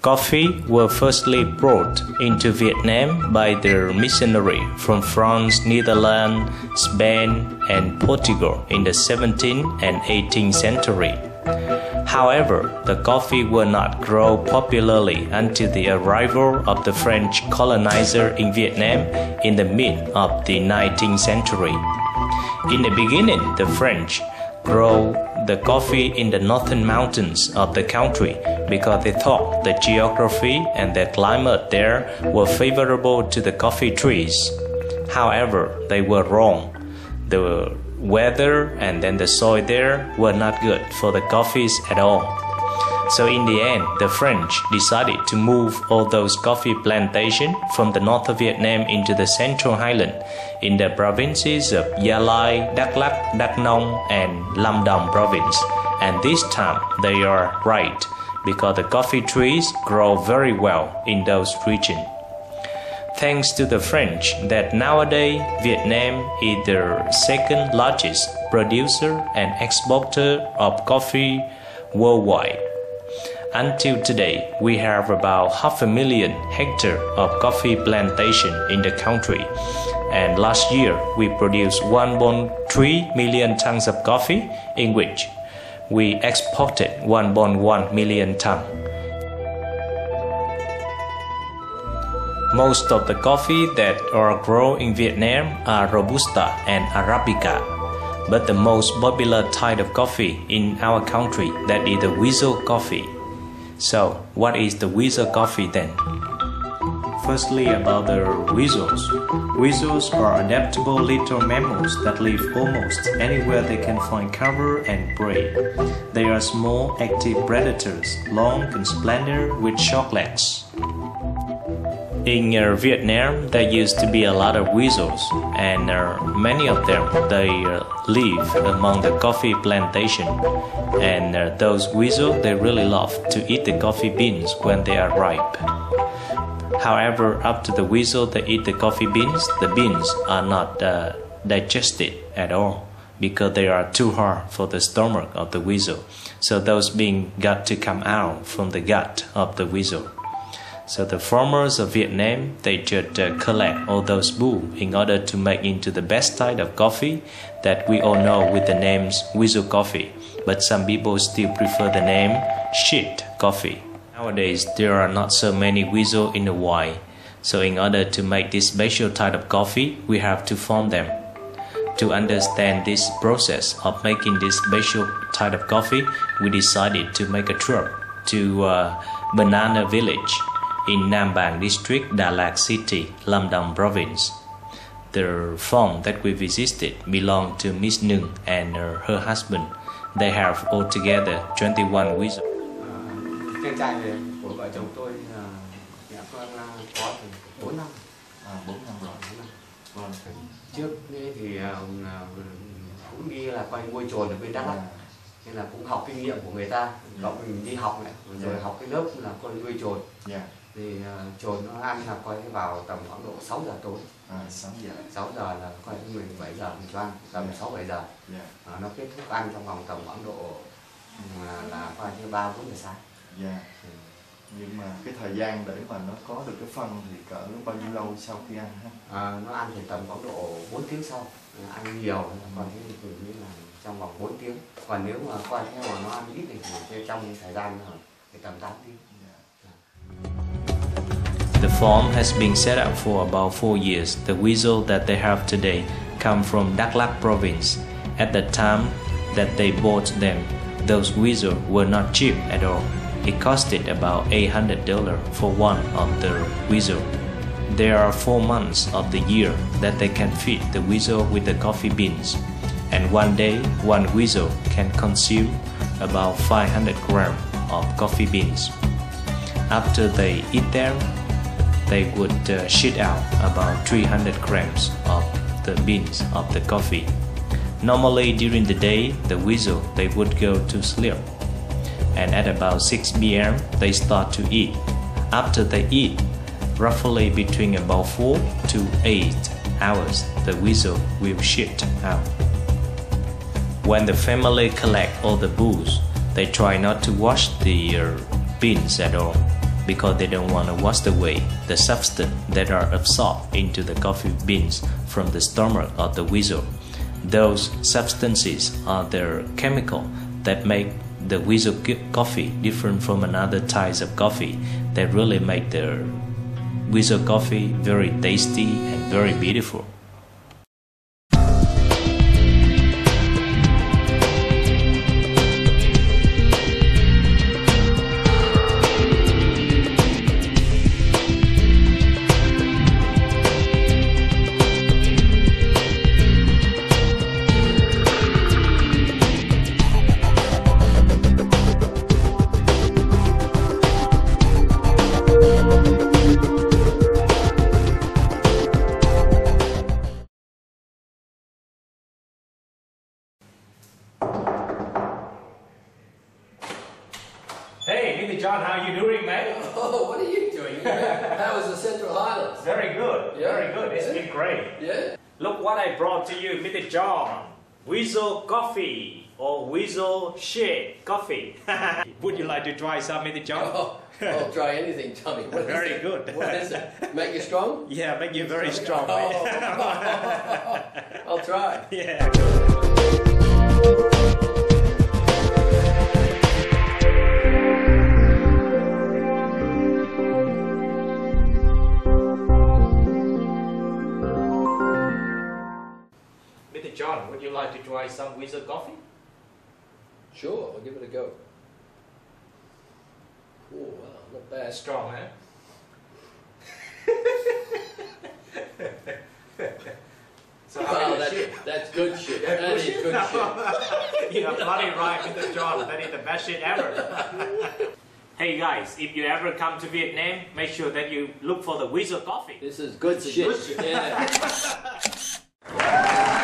Coffee were firstly brought into Vietnam by the missionary from France, Netherlands, Spain, and Portugal in the 17th and 18th century. However, the coffee were not grown popularly until the arrival of the French colonizer in Vietnam in the mid of the 19th century. In the beginning, the French grow the coffee in the northern mountains of the country because they thought the geography and the climate there were favorable to the coffee trees. However, they were wrong. The weather and then the soil there were not good for the coffees at all. So in the end, the French decided to move all those coffee plantations from the north of Vietnam into the central highland in the provinces of Gia Lai, Đắk Lắk, Đắk Nông, and Lâm Đồng province. And this time they are right because the coffee trees grow very well in those regions. Thanks to the French that nowadays Vietnam is the second largest producer and exporter of coffee worldwide. Until today, we have about 500,000 hectares of coffee plantation in the country. And last year, we produced 1.3 million tons of coffee, in which we exported 1.1 million tons. Most of the coffee that are grown in Vietnam are Robusta and Arabica. But the most popular type of coffee in our country that is the weasel coffee. So, what is the weasel coffee then? Firstly, about the weasels. Weasels are adaptable little mammals that live almost anywhere they can find cover and prey. They are small, active predators, long and slender with short legs. In Vietnam, there used to be a lot of weasels, and many of them they live among the coffee plantation. And those weasels they really love to eat the coffee beans when they are ripe. However, after the weasel they eat the coffee beans, the beans are not digested at all because they are too hard for the stomach of the weasel. So those beans got to come out from the gut of the weasel. So the farmers of Vietnam, they just collect all those bulls in order to make into the best type of coffee that we all know with the names weasel coffee. But some people still prefer the name shit coffee. Nowadays, there are not so many weasel in the wild. So in order to make this special type of coffee, we have to farm them. To understand this process of making this special type of coffee, we decided to make a trip to Banana Village in Nam Bang District, Đà Lạt City, Lâm Đồng Province. The farm that we visited belonged to Miss Nương and her husband. They have altogether 21 weasels. Trang trại này của vợ chồng tôi nhà con có từ 4 năm. 4 năm rồi. Vâng. Trước thì cũng đi là quanh nuôi chồn ở bên Đắk Lắk. Nên là cũng học kinh nghiệm của người ta. Cậu mình đi học này, rồi học cái lớp là con nuôi chồn. Thì chồn nó ăn là coi vào tầm khoảng độ 6 giờ tối. 6 giờ. 6 giờ là coi mình 7 giờ mình cho ăn, tầm 6-7 giờ. Nó kết thúc ăn trong vòng tầm khoảng độ là coi như 3-4 giờ sáng. Nhưng mà cái thời gian để mà nó có được cái phân thì cỡ bao nhiêu lâu sau khi ăn ha? Nó ăn thì tầm khoảng độ 4 tiếng sau. Ăn nhiều, còn thế thì như là trong vòng 4 tiếng. Còn nếu mà coi theo mà nó ăn ít thì trong thời gian thì tầm 8 tiếng. The farm has been set up for about 4 years. The weasel that they have today come from Đắk Lắk province. At the time that they bought them, those weasels were not cheap at all. It costed about $800 for one of the weasel. There are 4 months of the year that they can feed the weasel with the coffee beans. And one day, one weasel can consume about 500 grams of coffee beans. After they eat them, they would shit out about 300 grams of the beans of the coffee. Normally during the day, the weasel they would go to sleep, and at about 6 p.m. they start to eat. After they eat, roughly between about 4 to 8 hours, the weasel will shit out. When the family collect all the bulls, they try not to wash the beans at all. because they don't want to wash away the substance that are absorbed into the coffee beans from the stomach of the weasel. Those substances are the chemical that make the weasel coffee different from another types of coffee that really make the weasel coffee very tasty and very beautiful. Hey, Mr. John, how you doing, mate? Oh, what are you doing? How was the Central Highlands? Very good, Yeah. very good. It's been great. Yeah? Look what I brought to you, Mr. John. Weasel coffee or weasel shade coffee. Would you like to try some, Mr. John? Oh, I'll try anything, Tommy. What is Very it? good. What is it? Make you strong? Yeah, make you very strong, mate. Oh, I'll try. Yeah, good. Mr. John, would you like to try some weasel coffee? Sure, I'll give it a go. Oh, wow, not bad. Strong, huh? So how Wow, is it? that's good shit. That's That good is good shit. You're bloody right, Mr. John. That is the best shit ever. Hey guys, if you ever come to Vietnam, make sure that you look for the weasel coffee. This is good This is shit. good shit. Yeah.